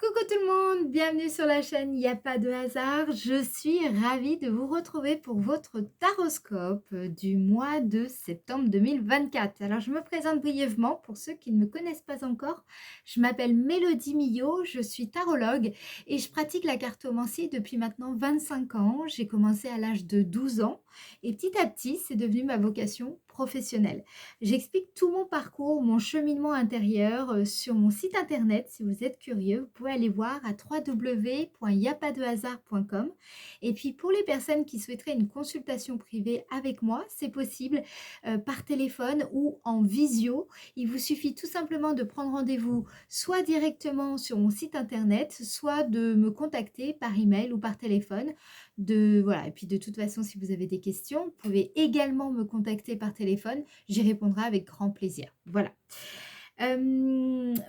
Coucou tout le monde, bienvenue sur la chaîne Il n'y a pas de hasard. Je suis ravie de vous retrouver pour votre taroscope du mois de septembre 2024. Alors je me présente brièvement pour ceux qui ne me connaissent pas encore. Je m'appelle Mélodie Millot, je suis tarologue et je pratique la cartomancie depuis maintenant 25 ans. J'ai commencé à l'âge de 12 ans et petit à petit c'est devenu ma vocation professionnelle. J'explique tout mon parcours, mon cheminement intérieur sur mon site internet. Si vous êtes curieux, vous pouvez aller voir à www.yapadehasard.com. Et puis pour les personnes qui souhaiteraient une consultation privée avec moi, c'est possible par téléphone ou en visio. Il vous suffit tout simplement de prendre rendez-vous soit directement sur mon site internet, soit de me contacter par email ou par téléphone. Voilà. Et puis de toute façon, si vous avez des questions, vous pouvez également me contacter par téléphone. J'y répondrai avec grand plaisir. Voilà.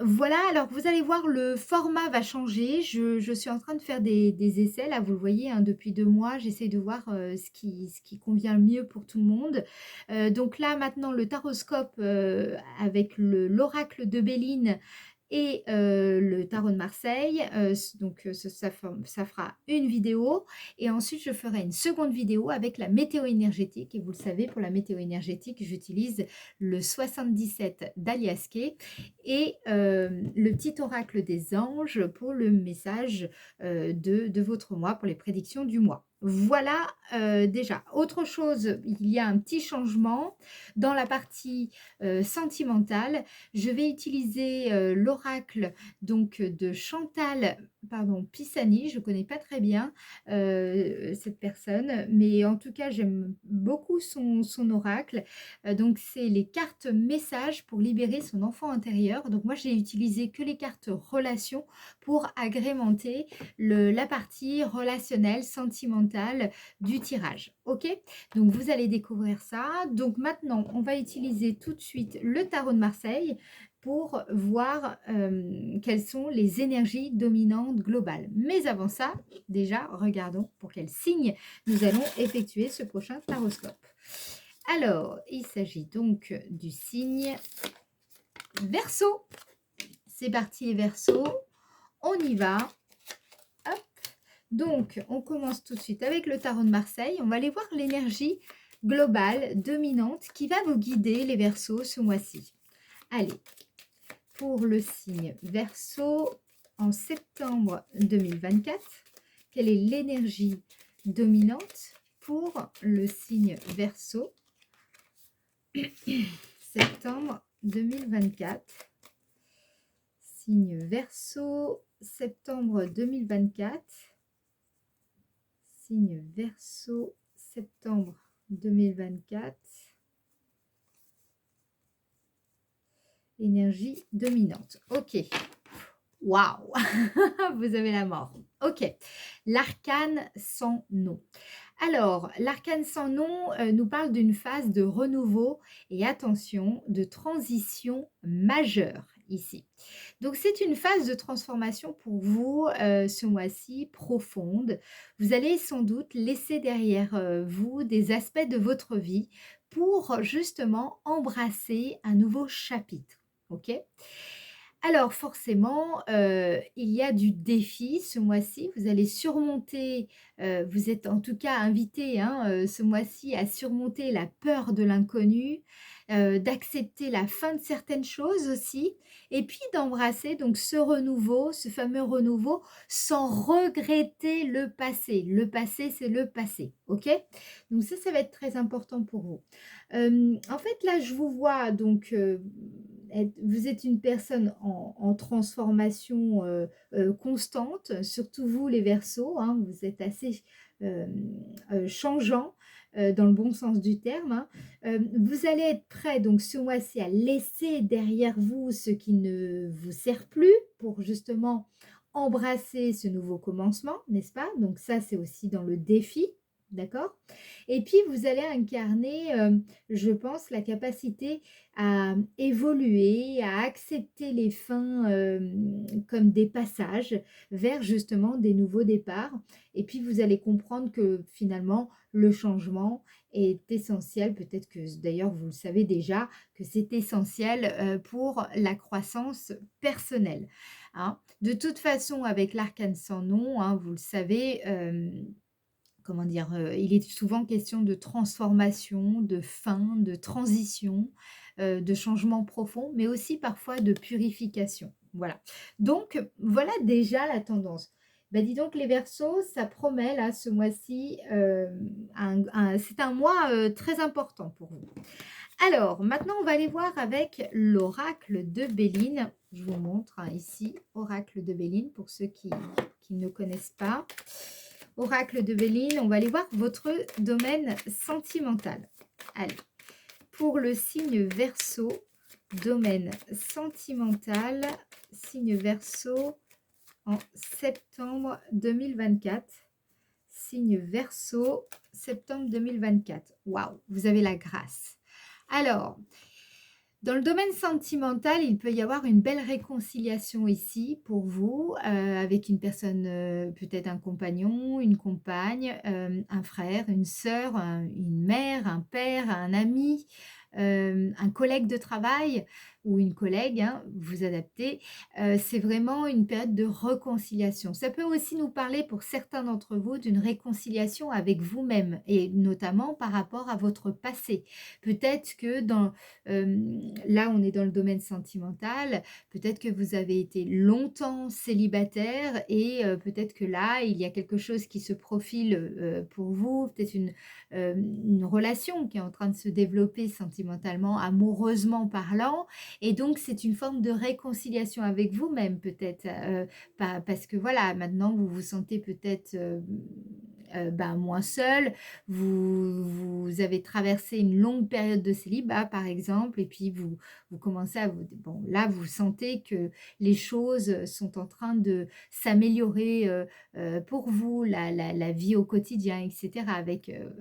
Voilà, alors vous allez voir, le format va changer. Je suis en train de faire des essais. Là, vous le voyez, hein, depuis 2 mois, j'essaie de voir ce qui convient le mieux pour tout le monde. Donc là, maintenant, le taroscope avec l'oracle de Béline et le tarot de Marseille. Donc ça fera une vidéo et ensuite je ferai une seconde vidéo avec la météo énergétique. Et vous le savez, pour la météo énergétique, j'utilise le 77 d'Aliasqué et le petit oracle des anges pour le message de votre mois, pour les prédictions du mois. Voilà, déjà. Autre chose, il y a un petit changement dans la partie sentimentale. Je vais utiliser l'oracle donc de Chantal, pardon, Pisani. Je ne connais pas très bien cette personne, mais en tout cas, j'aime beaucoup son oracle. Donc, c'est les cartes messages pour libérer son enfant intérieur. Donc, moi, j'ai utilisé que les cartes relations pour agrémenter la partie relationnelle, sentimentale du tirage. OK? Donc, vous allez découvrir ça. Donc, maintenant, on va utiliser tout de suite le tarot de Marseille pour voir quelles sont les énergies dominantes globales. Mais avant ça, déjà, regardons pour quel signe nous allons effectuer ce prochain taroscope. Alors, il s'agit donc du signe Verseau. C'est parti les Verseaux, on y va. Hop. Donc, on commence tout de suite avec le tarot de Marseille. On va aller voir l'énergie globale, dominante, qui va vous guider les Verseaux ce mois-ci. Allez, pour le signe Verseau, en septembre 2024, quelle est l'énergie dominante pour le signe Verseau septembre 2024. Signe Verseau, septembre 2024. Signe Verseau, septembre 2024. Énergie dominante. Ok. Waouh. Vous avez la mort. Ok. L'arcane sans nom. Alors, l'arcane sans nom nous parle d'une phase de renouveau et attention, de transition majeure ici. Donc, c'est une phase de transformation pour vous ce mois-ci, profonde. Vous allez sans doute laisser derrière vous des aspects de votre vie pour justement embrasser un nouveau chapitre. OK? Alors forcément, il y a du défi ce mois-ci. Vous allez surmonter, vous êtes en tout cas invité, hein, ce mois-ci à surmonter la peur de l'inconnu, d'accepter la fin de certaines choses aussi et puis d'embrasser donc ce renouveau, ce fameux renouveau sans regretter le passé. Le passé, c'est le passé, OK? Donc ça va être très important pour vous. En fait, là, je vous vois donc, vous êtes une personne en transformation constante, surtout vous les Verseaux, hein, vous êtes assez changeant dans le bon sens du terme. Hein. Vous allez être prêt donc ce mois-ci à laisser derrière vous ce qui ne vous sert plus pour justement embrasser ce nouveau commencement, n'est-ce pas? Donc ça, c'est aussi dans le défi. D'accord? Et puis, vous allez incarner, je pense, la capacité à évoluer, à accepter les fins comme des passages vers justement des nouveaux départs. Et puis, vous allez comprendre que finalement, le changement est essentiel. Peut-être que d'ailleurs, vous le savez déjà, que c'est essentiel pour la croissance personnelle. hein. De toute façon, avec l'arcane sans nom, hein, vous le savez, comment dire? Il est souvent question de transformation, de fin, de transition, de changement profond, mais aussi parfois de purification. Voilà. Donc voilà déjà la tendance. Bah, dis donc les Verseaux, ça promet là ce mois-ci, c'est un mois, très important pour vous. Alors maintenant on va aller voir avec l'oracle de Béline. Je vous montre, hein, ici, oracle de Béline pour ceux qui ne connaissent pas. Oracle de Béline, on va aller voir votre domaine sentimental. Allez, pour le signe Verseau, domaine sentimental, signe Verseau en septembre 2024. Signe Verseau, septembre 2024. Waouh, vous avez la grâce. Alors, dans le domaine sentimental, il peut y avoir une belle réconciliation ici pour vous, avec une personne, peut-être un compagnon, une compagne, un frère, une sœur, une mère, un père, un ami, un collègue de travail ou une collègue, hein, vous adaptez. C'est vraiment une période de réconciliation. Ça peut aussi nous parler pour certains d'entre vous d'une réconciliation avec vous-même et notamment par rapport à votre passé. Peut-être que là, on est dans le domaine sentimental. Peut-être que vous avez été longtemps célibataire et peut-être que là, il y a quelque chose qui se profile pour vous, peut-être une relation qui est en train de se développer sentimentalement, amoureusement parlant. Et donc, c'est une forme de réconciliation avec vous-même, peut-être. Parce que voilà, maintenant, vous vous sentez peut-être ben, moins seul. Vous avez traversé une longue période de célibat, par exemple, et puis vous commencez à vous... Bon, là, vous sentez que les choses sont en train de s'améliorer pour vous, la vie au quotidien, etc.,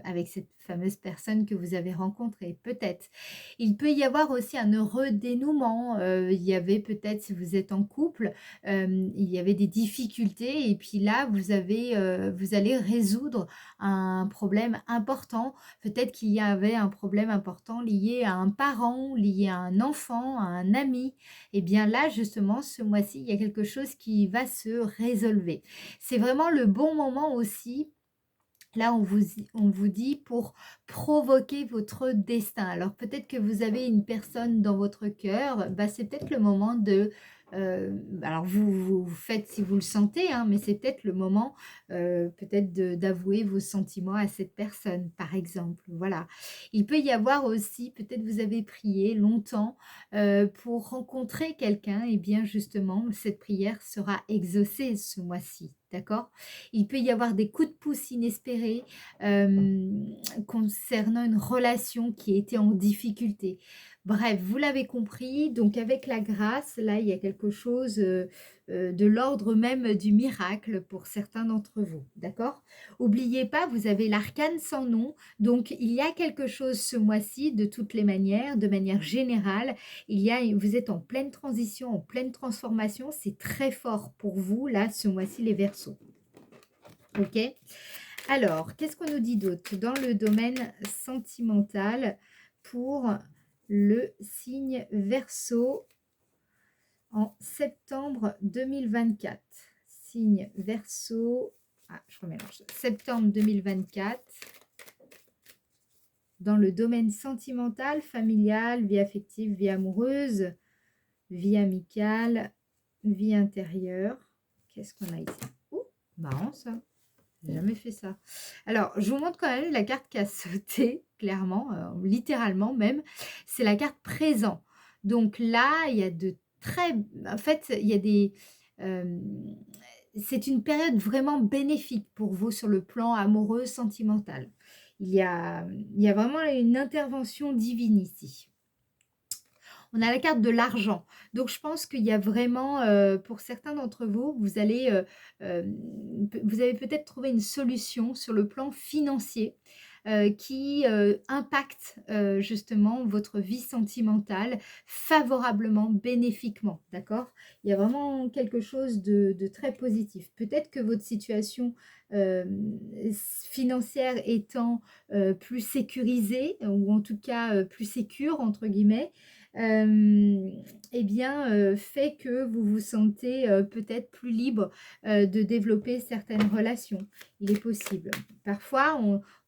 avec cette fameuse personne que vous avez rencontrée, peut-être. Il peut y avoir aussi un heureux dénouement. Il y avait peut-être, si vous êtes en couple, il y avait des difficultés, et puis là, vous allez résoudre un problème important. Peut-être qu'il y avait un problème important lié à un parent, lié à un enfant, à un ami. Et bien là, justement, ce mois-ci, il y a quelque chose qui va se résolver. C'est vraiment le bon moment aussi. Là, on vous dit pour provoquer votre destin. Alors peut-être que vous avez une personne dans votre cœur, bah, c'est peut-être le moment de... alors vous faites si vous le sentez, hein, mais c'est peut-être le moment peut-être d'avouer vos sentiments à cette personne, par exemple. Voilà. Il peut y avoir aussi, peut-être vous avez prié longtemps pour rencontrer quelqu'un, et bien justement, cette prière sera exaucée ce mois-ci. D'accord? Il peut y avoir des coups de pouce inespérés concernant une relation qui était en difficulté. Bref, vous l'avez compris, donc avec la grâce, là, il y a quelque chose de l'ordre même du miracle pour certains d'entre vous. D'accord? N'oubliez pas, vous avez l'arcane sans nom, donc il y a quelque chose ce mois-ci, de toutes les manières, de manière générale. Vous êtes en pleine transition, en pleine transformation. C'est très fort pour vous, là, ce mois-ci, les Verseaux. Ok? Alors, qu'est-ce qu'on nous dit d'autre dans le domaine sentimental pour le signe Verseau en septembre 2024? Signe Verseau, je remélange, septembre 2024, dans le domaine sentimental, familial, vie affective, vie amoureuse, vie amicale, vie intérieure. Qu'est-ce qu'on a ici? Oh, marrant ça. J'ai jamais fait ça. Alors, je vous montre quand même la carte qui a sauté, clairement, littéralement même. C'est la carte présent. Donc là, il y a de très... En fait, il y a des... euh, c'est une période vraiment bénéfique pour vous sur le plan amoureux, sentimental. Il y a vraiment une intervention divine ici. On a la carte de l'argent. Donc, je pense qu'il y a vraiment, pour certains d'entre vous, vous avez peut-être trouvé une solution sur le plan financier qui impacte justement votre vie sentimentale favorablement, bénéfiquement. D'accord? Il y a vraiment quelque chose de très positif. Peut-être que votre situation euh, financière étant plus sécurisée, ou en tout cas plus sécure, entre guillemets, hem, eh bien, fait que vous vous sentez, peut-être plus libre, de développer certaines relations. Il est possible. Parfois,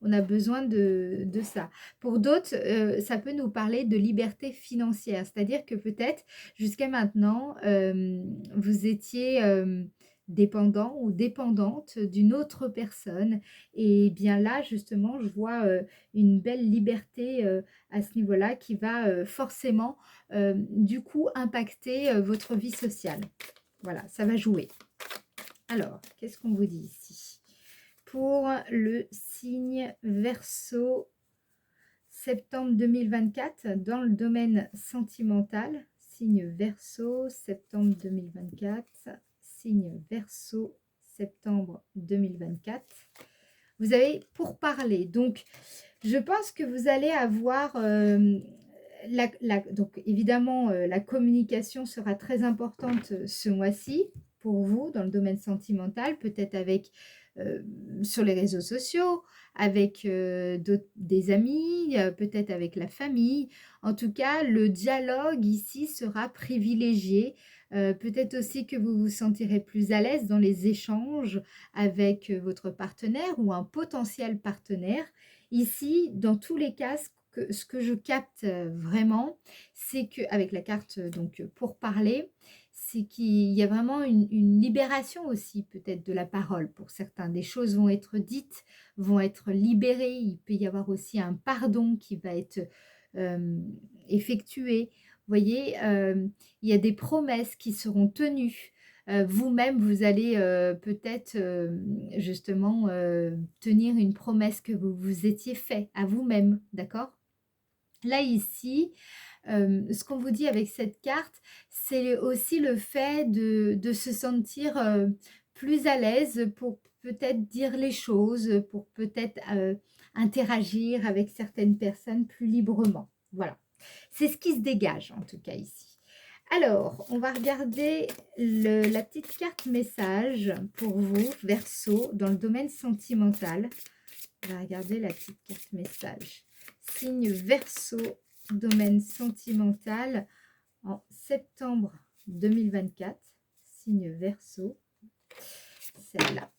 on a besoin de ça. Pour d'autres, ça peut nous parler de liberté financière. C'est-à-dire que peut-être, jusqu'à maintenant, vous étiez, dépendant ou dépendante d'une autre personne et bien là, justement, je vois, une belle liberté, à ce niveau-là qui va, forcément, du coup impacter, votre vie sociale. Voilà, ça va jouer. Alors, qu'est-ce qu'on vous dit ici? Pour le signe Verseau, septembre 2024, dans le domaine sentimental, signe Verseau, septembre 2024, signe Verseau, septembre 2024. Vous avez pour parler. Donc, je pense que vous allez avoir, donc évidemment, la communication sera très importante, ce mois-ci pour vous dans le domaine sentimental, peut-être avec, sur les réseaux sociaux, avec, des amis, peut-être avec la famille. En tout cas, le dialogue ici sera privilégié. Peut-être aussi que vous vous sentirez plus à l'aise dans les échanges avec, votre partenaire ou un potentiel partenaire. Ici, dans tous les cas, ce que je capte, vraiment, c'est qu'avec la carte, donc, pour parler, c'est qu'il y a vraiment une libération aussi peut-être de la parole pour certains. Des choses vont être dites, vont être libérées. Il peut y avoir aussi un pardon qui va être, hem, effectué. Vous voyez? Il y a des promesses qui seront tenues. Vous-même, vous allez, peut-être, justement, tenir une promesse que vous vous étiez fait à vous-même, d'accord? Là, ici, ce qu'on vous dit avec cette carte, c'est aussi le fait de se sentir, plus à l'aise pour peut-être dire les choses, pour peut-être, interagir avec certaines personnes plus librement. Voilà. C'est ce qui se dégage en tout cas ici. Alors, on va regarder la petite carte message pour vous, Verseau, dans le domaine sentimental. On va regarder la petite carte message. Signe Verseau, domaine sentimental, en septembre 2024. Signe Verseau, celle-là.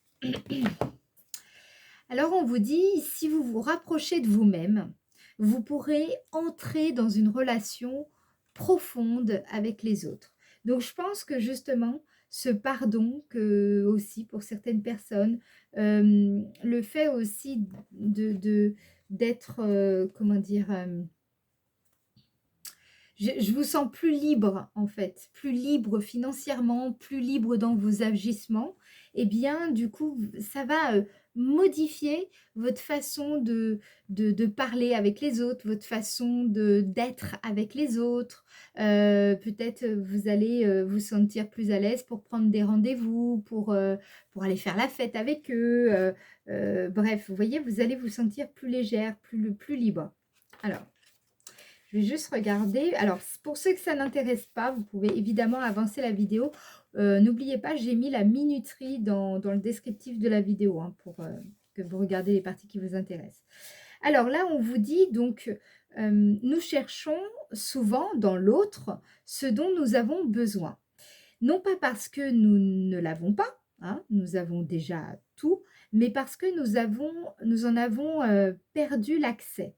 Alors, on vous dit, si vous vous rapprochez de vous-même, vous pourrez entrer dans une relation profonde avec les autres. Donc, je pense que justement, ce pardon que aussi pour certaines personnes, le fait aussi d'être, comment dire, je vous sens plus libre en fait, plus libre financièrement, plus libre dans vos agissements et bien du coup ça va, modifier votre façon de parler avec les autres, votre façon d'être avec les autres. Peut-être, vous allez, vous sentir plus à l'aise pour prendre des rendez-vous, pour aller faire la fête avec eux, bref, vous voyez, vous allez vous sentir plus légère, plus libre. Alors je vais juste regarder. Alors, pour ceux que ça n'intéresse pas, vous pouvez évidemment avancer la vidéo. N'oubliez pas, j'ai mis la minuterie dans le descriptif de la vidéo hein, pour que vous regardez les parties qui vous intéressent. Alors là, on vous dit donc, nous cherchons souvent dans l'autre ce dont nous avons besoin. Non pas parce que nous ne l'avons pas, hein, nous avons déjà tout, mais parce que nous en avons perdu l'accès.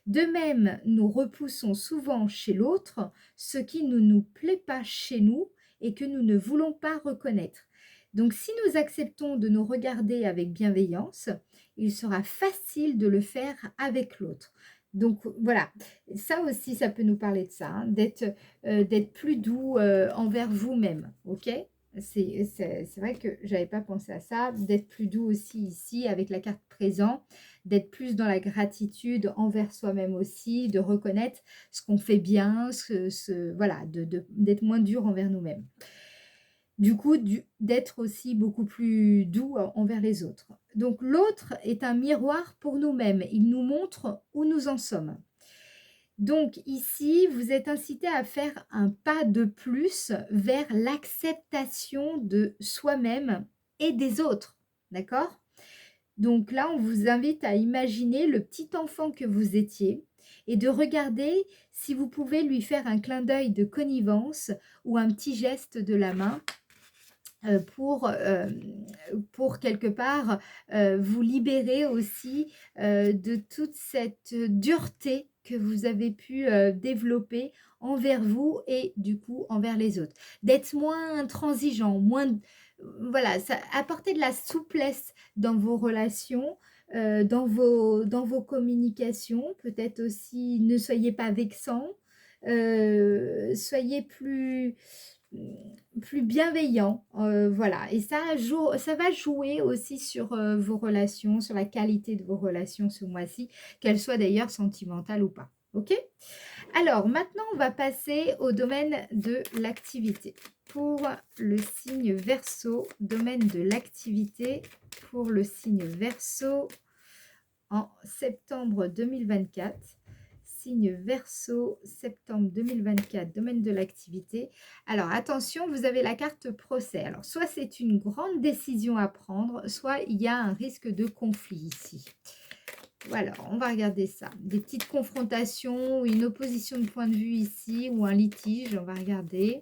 De même, nous repoussons souvent chez l'autre ce qui ne nous plaît pas chez nous et que nous ne voulons pas reconnaître. Donc, si nous acceptons de nous regarder avec bienveillance, il sera facile de le faire avec l'autre. Donc voilà, ça aussi, ça peut nous parler de ça, hein, d'être plus doux envers vous-même, ok? C'est vrai que j'avais pas pensé à ça, d'être plus doux aussi ici avec la carte présent, d'être plus dans la gratitude envers soi-même aussi, de reconnaître ce qu'on fait bien, voilà, d'être moins dur envers nous-mêmes. Du coup, d'être aussi beaucoup plus doux envers les autres. Donc l'autre est un miroir pour nous-mêmes. Il nous montre où nous en sommes. Donc ici, vous êtes incité à faire un pas de plus vers l'acceptation de soi-même et des autres. D'accord? Donc là, on vous invite à imaginer le petit enfant que vous étiez, et de regarder si vous pouvez lui faire un clin d'œil de connivence ou un petit geste de la main euh, pour, euh, pour quelque part vous libérer aussi de toute cette dureté que vous avez pu développer envers vous et du coup envers les autres. D'être moins intransigeant, moins... Voilà, ça, apporter de la souplesse dans vos relations, dans vos communications. Peut-être aussi, ne soyez pas vexant, soyez plus bienveillant, voilà. Et ça va jouer aussi sur vos relations, sur la qualité de vos relations ce mois-ci, qu'elles soient d'ailleurs sentimentales ou pas. Ok? Alors, maintenant, on va passer au domaine de l'activité. Pour le signe Verseau, domaine de l'activité pour le signe Verseau en septembre 2024. Signe Verseau, septembre 2024, domaine de l'activité. Alors, attention, vous avez la carte procès. Alors, soit c'est une grande décision à prendre, soit il y a un risque de conflit ici. Voilà, on va regarder ça. Des petites confrontations, une opposition de point de vue ici, ou un litige, on va regarder.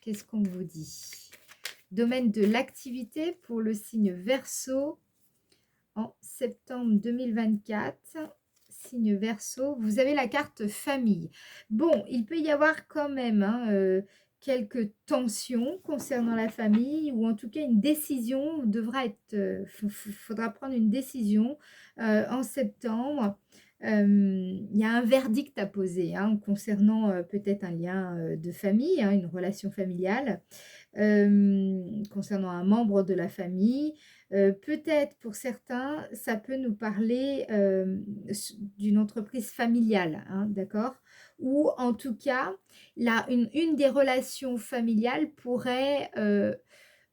Qu'est-ce qu'on vous dit? Domaine de l'activité pour le signe Verseau en septembre 2024. Signe Verseau, vous avez la carte famille. Bon, il peut y avoir quand même quelques tensions concernant la famille, ou en tout cas une décision devra être, faudra prendre une décision en septembre. Il y a un verdict à poser concernant peut-être un lien de famille, une relation familiale, concernant un membre de la famille. Peut-être pour certains, ça peut nous parler d'une entreprise familiale, d'accord? Ou en tout cas, une des relations familiales pourrait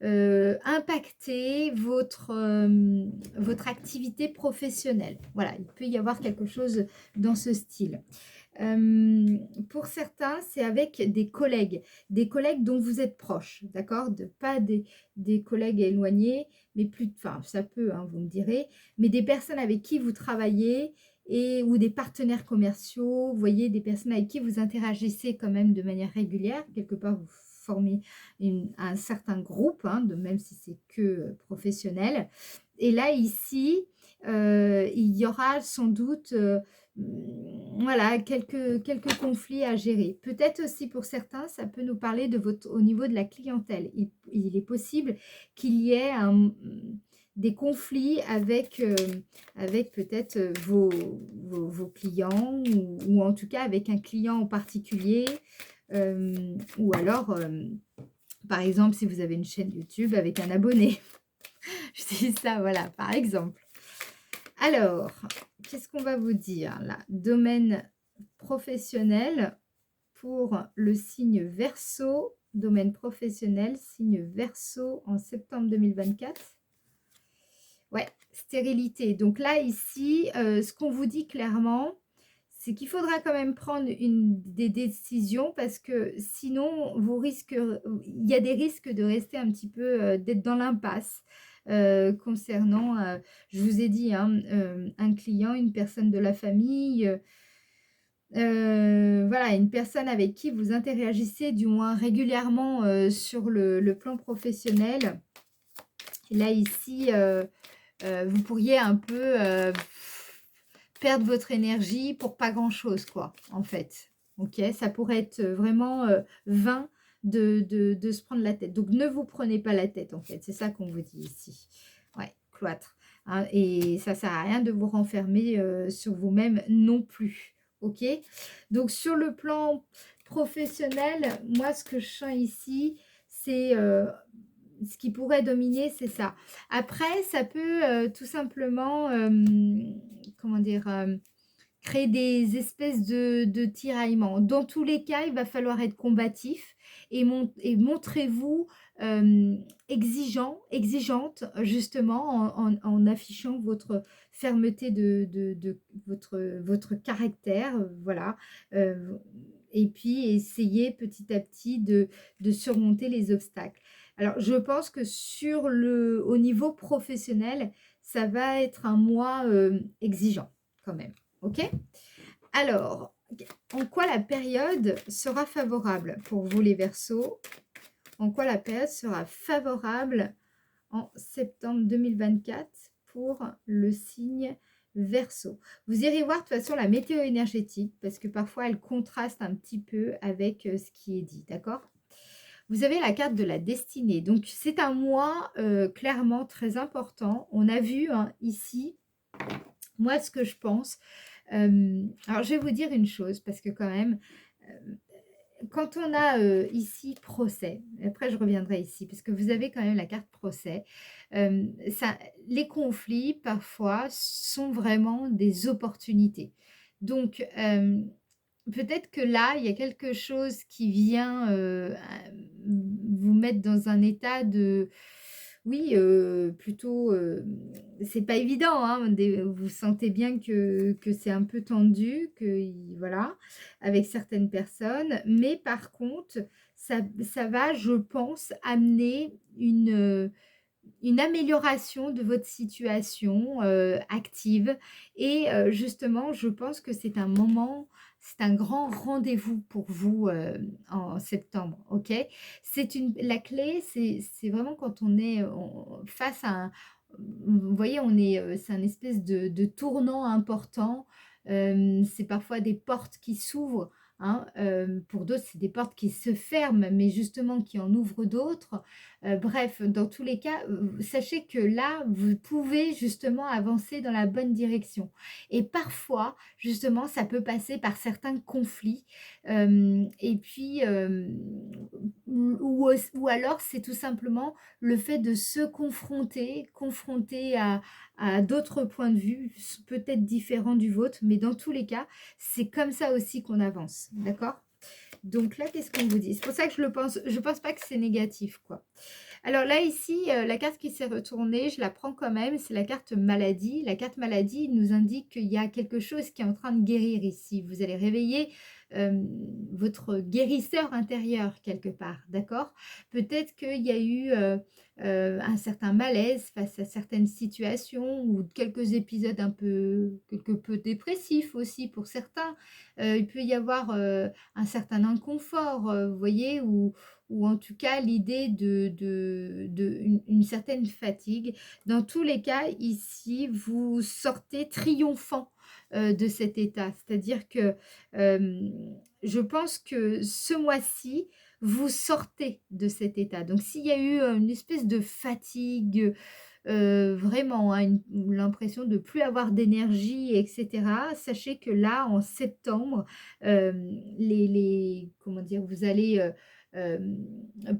impacter votre activité professionnelle. Voilà, il peut y avoir quelque chose dans ce style. Pour certains, c'est avec des collègues dont vous êtes proche, d'accord? Pas des collègues éloignés, mais plus, enfin, ça peut, vous me direz, mais des personnes avec qui vous travaillez ou des partenaires commerciaux, vous voyez, des personnes avec qui vous interagissez quand même de manière régulière, quelque part vous formez un certain groupe, même si c'est que professionnel. Et là, ici, il y aura sans doute voilà, quelques conflits à gérer. Peut-être aussi pour certains, ça peut nous parler au niveau de la clientèle. Il est possible qu'il y ait des conflits avec peut-être vos clients ou en tout cas avec un client en particulier. Ou alors, par exemple, si vous avez une chaîne YouTube avec un abonné. Je dis ça, voilà, par exemple. Alors, qu'est-ce qu'on va vous dire là? Domaine professionnel pour le signe Verseau. Domaine professionnel, signe Verseau en septembre 2024. Ouais, stérilité. Donc là, ici, ce qu'on vous dit clairement, c'est qu'il faudra quand même prendre des décisions parce que sinon, il y a des risques de rester un petit peu, d'être dans l'impasse concernant, je vous ai dit, un client, une personne de la famille, voilà, une personne avec qui vous interagissez du moins régulièrement sur le plan professionnel. Et là, ici, vous pourriez un peu perdre votre énergie pour pas grand-chose, quoi, en fait. Ok, ça pourrait être vraiment vain de se prendre la tête. Donc, ne vous prenez pas la tête, en fait. C'est ça qu'on vous dit ici. Ouais, cloître. Et ça sert à rien de vous renfermer sur vous-même non plus. Ok, donc sur le plan professionnel, moi, ce que je sens ici, c'est ce qui pourrait dominer, c'est ça. Après, ça peut tout simplement, comment dire, créer des espèces de tiraillements. Dans tous les cas, il va falloir être combatif et montrez-vous exigeante, justement, en affichant votre fermeté de votre caractère, voilà. Euh, et puis, essayez petit à petit de surmonter les obstacles. Alors, je pense que au niveau professionnel, ça va être un mois exigeant quand même. Ok? Alors, en quoi la période sera favorable pour vous les Verseaux? En quoi la période sera favorable en septembre 2024 pour le signe Verseau? Vous irez voir de toute façon la météo énergétique parce que parfois elle contraste un petit peu avec ce qui est dit, d'accord? Vous avez la carte de la destinée. Donc c'est un mois clairement très important. On a vu hein, ici, moi ce que je pense. Alors je vais vous dire une chose parce que quand même, quand on a ici procès, après je reviendrai ici, parce que vous avez quand même la carte procès, ça, les conflits parfois sont vraiment des opportunités. Donc, peut-être que là, il y a quelque chose qui vient vous mettre dans un état de, oui, plutôt, c'est pas évident, hein, vous sentez bien que c'est un peu tendu, voilà, avec certaines personnes, mais par contre, ça va, je pense, amener une amélioration de votre situation active et justement, je pense que c'est un grand rendez-vous pour vous en septembre, ok? La clé, c'est vraiment quand on est face à vous voyez, c'est un espèce de tournant important. C'est parfois des portes qui s'ouvrent, hein, pour d'autres, c'est des portes qui se ferment, mais justement qui en ouvrent d'autres. Bref, dans tous les cas, sachez que là, vous pouvez justement avancer dans la bonne direction. Et parfois, justement, ça peut passer par certains conflits. Et puis, ou alors, c'est tout simplement le fait de se confronter à d'autres points de vue, peut-être différents du vôtre, mais dans tous les cas, c'est comme ça aussi qu'on avance. D'accord? Donc là, qu'est-ce qu'on vous dit? C'est pour ça que je pense pas que c'est négatif, quoi. Alors là, ici, la carte qui s'est retournée, je la prends quand même, c'est la carte maladie. La carte maladie nous indique qu'il y a quelque chose qui est en train de guérir ici. Vous allez réveiller votre guérisseur intérieur quelque part, d'accord? Peut-être qu'il y a eu un certain malaise face à certaines situations ou quelques épisodes quelque peu dépressifs aussi pour certains. Il peut y avoir un certain inconfort, vous voyez, ou en tout cas l'idée une certaine fatigue. Dans tous les cas, ici, vous sortez triomphant de cet état. C'est-à-dire que je pense que ce mois-ci, vous sortez de cet état. Donc s'il y a eu une espèce de fatigue, vraiment, hein, l'impression de plus avoir d'énergie et cetera, sachez que là, en septembre, comment dire? Vous allez,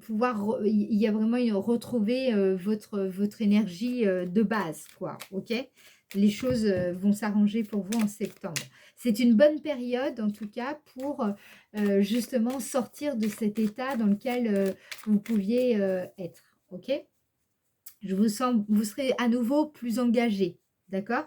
pouvoir re il y a vraiment retrouver, votre énergie, de base, quoi, OK? Les choses, vont s'arranger pour vous en septembre. C'est une bonne période, en tout cas, pour, justement sortir de cet état dans lequel, vous pouviez, être, OK? Vous serez à nouveau plus engagé, d'accord?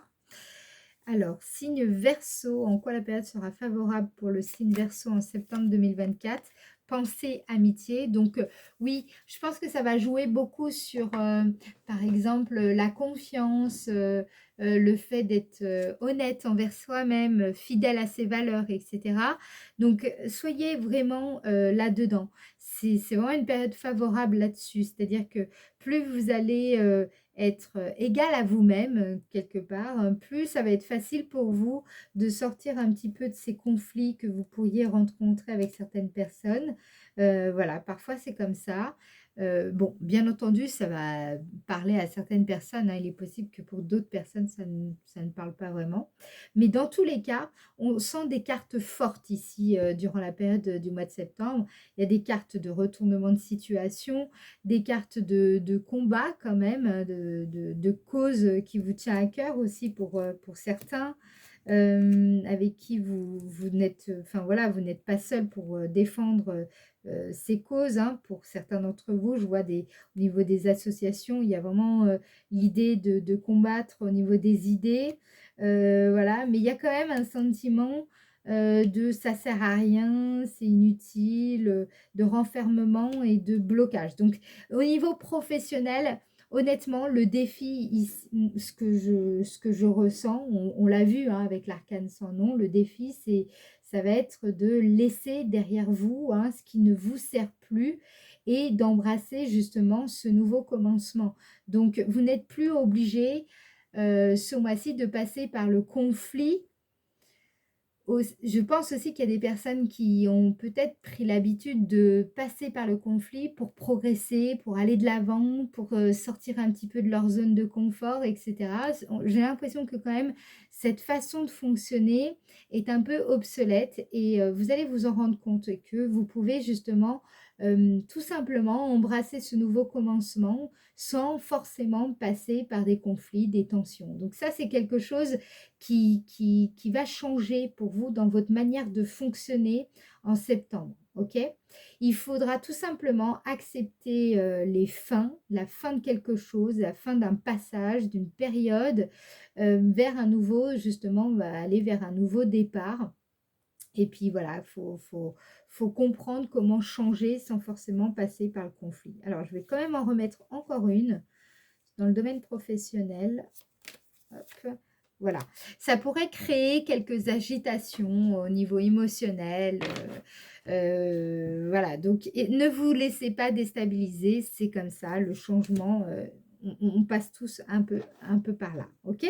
Alors, signe Verseau, en quoi la période sera favorable pour le signe Verseau en septembre 2024? Pensée, amitié. Donc, oui, je pense que ça va jouer beaucoup sur, par exemple, la confiance, le fait d'être honnête envers soi-même, fidèle à ses valeurs, etc. Donc, soyez vraiment là-dedans. C'est vraiment une période favorable là-dessus. C'est-à-dire que plus vous allez être égal à vous-même, quelque part, plus ça va être facile pour vous de sortir un petit peu de ces conflits que vous pourriez rencontrer avec certaines personnes. Voilà, parfois c'est comme ça. Bon, bien entendu, ça va parler à certaines personnes, hein. Il est possible que pour d'autres personnes, ça ne parle pas vraiment. Mais dans tous les cas, on sent des cartes fortes ici, durant la période du mois de septembre. Il y a des cartes de retournement de situation, des cartes de combat quand même, de cause qui vous tient à cœur aussi pour certains, avec qui vous n'êtes, enfin voilà, vous n'êtes pas seul pour défendre ces causes, hein. Pour certains d'entre vous, je vois au niveau des associations, il y a vraiment l'idée de combattre au niveau des idées, voilà, mais il y a quand même un sentiment de ça sert à rien, c'est inutile, de renfermement et de blocage. Donc, au niveau professionnel, honnêtement, le défi, ce que je ressens, on l'a vu hein, avec l'arcane sans nom, le défi, ça va être de laisser derrière vous hein, ce qui ne vous sert plus et d'embrasser justement ce nouveau commencement. Donc, vous n'êtes plus obligé ce mois-ci de passer par le conflit. Je pense aussi qu'il y a des personnes qui ont peut-être pris l'habitude de passer par le conflit pour progresser, pour aller de l'avant, pour sortir un petit peu de leur zone de confort, etc. J'ai l'impression que quand même cette façon de fonctionner est un peu obsolète et vous allez vous en rendre compte que vous pouvez justement tout simplement embrasser ce nouveau commencement sans forcément passer par des conflits, des tensions. Donc ça, c'est quelque chose qui va changer pour vous dans votre manière de fonctionner en septembre. Ok. Il faudra tout simplement accepter les fins, la fin de quelque chose, la fin d'un passage, d'une période vers un nouveau, justement, on va aller vers un nouveau départ. Et puis voilà, faut comprendre comment changer sans forcément passer par le conflit. Alors, je vais quand même en remettre encore une dans le domaine professionnel. Hop. Voilà, ça pourrait créer quelques agitations au niveau émotionnel. Voilà, donc ne vous laissez pas déstabiliser, c'est comme ça, le changement, on passe tous un peu par là, ok?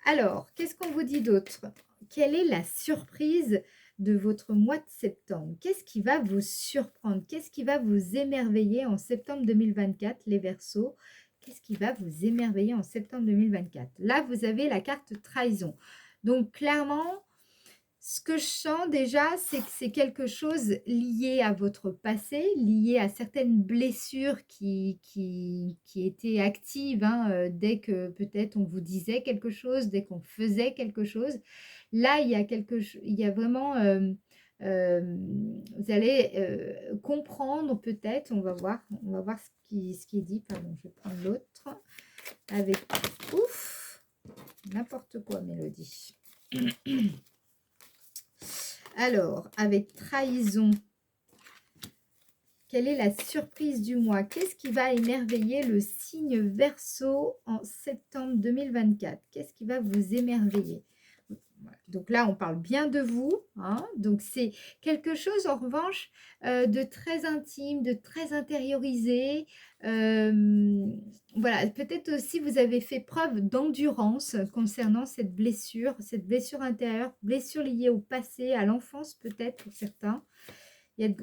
Alors, qu'est-ce qu'on vous dit d'autre? Quelle est la surprise de votre mois de septembre? Qu'est-ce qui va vous surprendre? Qu'est-ce qui va vous émerveiller en septembre 2024, les Verseaux? Qu'est-ce qui va vous émerveiller en septembre 2024? Là, vous avez la carte trahison. Donc, clairement, ce que je sens déjà, c'est que c'est quelque chose lié à votre passé, lié à certaines blessures qui étaient actives hein, dès que peut-être on vous disait quelque chose, dès qu'on faisait quelque chose. Là, il y a il y a vraiment, vous allez comprendre peut-être, on va voir ce qui est dit. Pardon, je vais prendre l'autre avec ouf, n'importe quoi, Mélodie. Alors, avec trahison, quelle est la surprise du mois? Qu'est-ce qui va émerveiller le signe Verseau en septembre 2024? Qu'est-ce qui va vous émerveiller? Voilà. Donc là, on parle bien de vous. Hein? Donc c'est quelque chose, en revanche, de très intime, de très intériorisé. Voilà, peut-être aussi vous avez fait preuve d'endurance concernant cette blessure intérieure, blessure liée au passé, à l'enfance peut-être pour certains.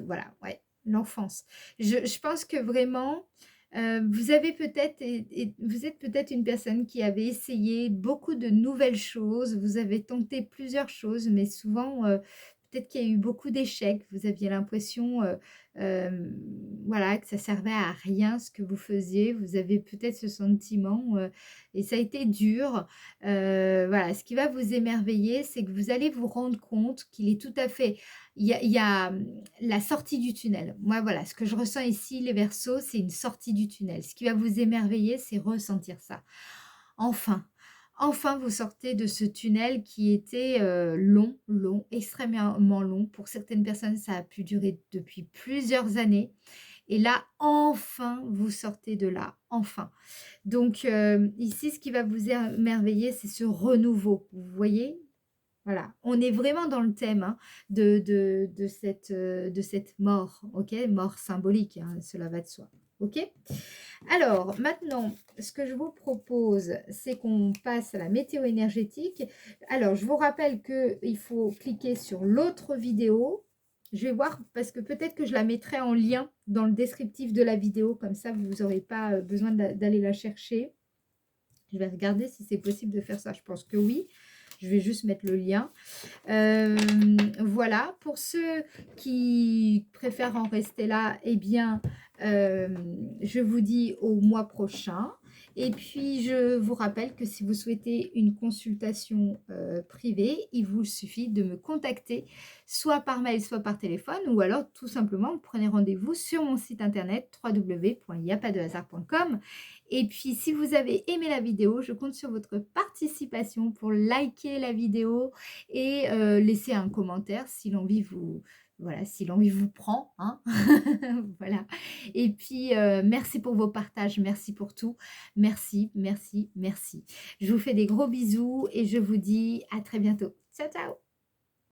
Voilà, ouais, l'enfance. Je pense que vraiment, vous avez peut-être, vous êtes peut-être une personne qui avait essayé beaucoup de nouvelles choses, vous avez tenté plusieurs choses, mais souvent, peut-être qu'il y a eu beaucoup d'échecs, vous aviez l'impression, voilà, que ça servait à rien ce que vous faisiez, vous avez peut-être ce sentiment, et ça a été dur. Voilà, ce qui va vous émerveiller, c'est que vous allez vous rendre compte qu'il est tout à fait il y a la sortie du tunnel. Moi, voilà, ce que je ressens ici, les Verseaux, c'est une sortie du tunnel. Ce qui va vous émerveiller, c'est ressentir ça. Enfin, enfin, vous sortez de ce tunnel qui était long, extrêmement long. Pour certaines personnes, ça a pu durer depuis plusieurs années. Et là, enfin, vous sortez de là, enfin. Donc, ici, ce qui va vous émerveiller, c'est ce renouveau. Vous voyez? Voilà, on est vraiment dans le thème hein, de cette mort, ok? Mort symbolique, hein, cela va de soi, ok? Alors, maintenant, ce que je vous propose, c'est qu'on passe à la météo énergétique. Alors, je vous rappelle qu'il faut cliquer sur l'autre vidéo. Je vais voir, parce que peut-être que je la mettrai en lien dans le descriptif de la vidéo, comme ça, vous n'aurez pas besoin d'aller la chercher. Je vais regarder si c'est possible de faire ça, je pense que oui. Je vais juste mettre le lien. Voilà, pour ceux qui préfèrent en rester là, eh bien, je vous dis au mois prochain. Et puis, je vous rappelle que si vous souhaitez une consultation privée, il vous suffit de me contacter, soit par mail, soit par téléphone, ou alors tout simplement, prenez rendez-vous sur mon site internet www.yapadehasard.com. Et puis si vous avez aimé la vidéo, je compte sur votre participation pour liker la vidéo et laisser un commentaire si l'envie vous voilà, si l'envie vous prend, hein. Voilà. Et puis, merci pour vos partages, merci pour tout. Merci, merci, merci. Je vous fais des gros bisous et je vous dis à très bientôt. Ciao, ciao.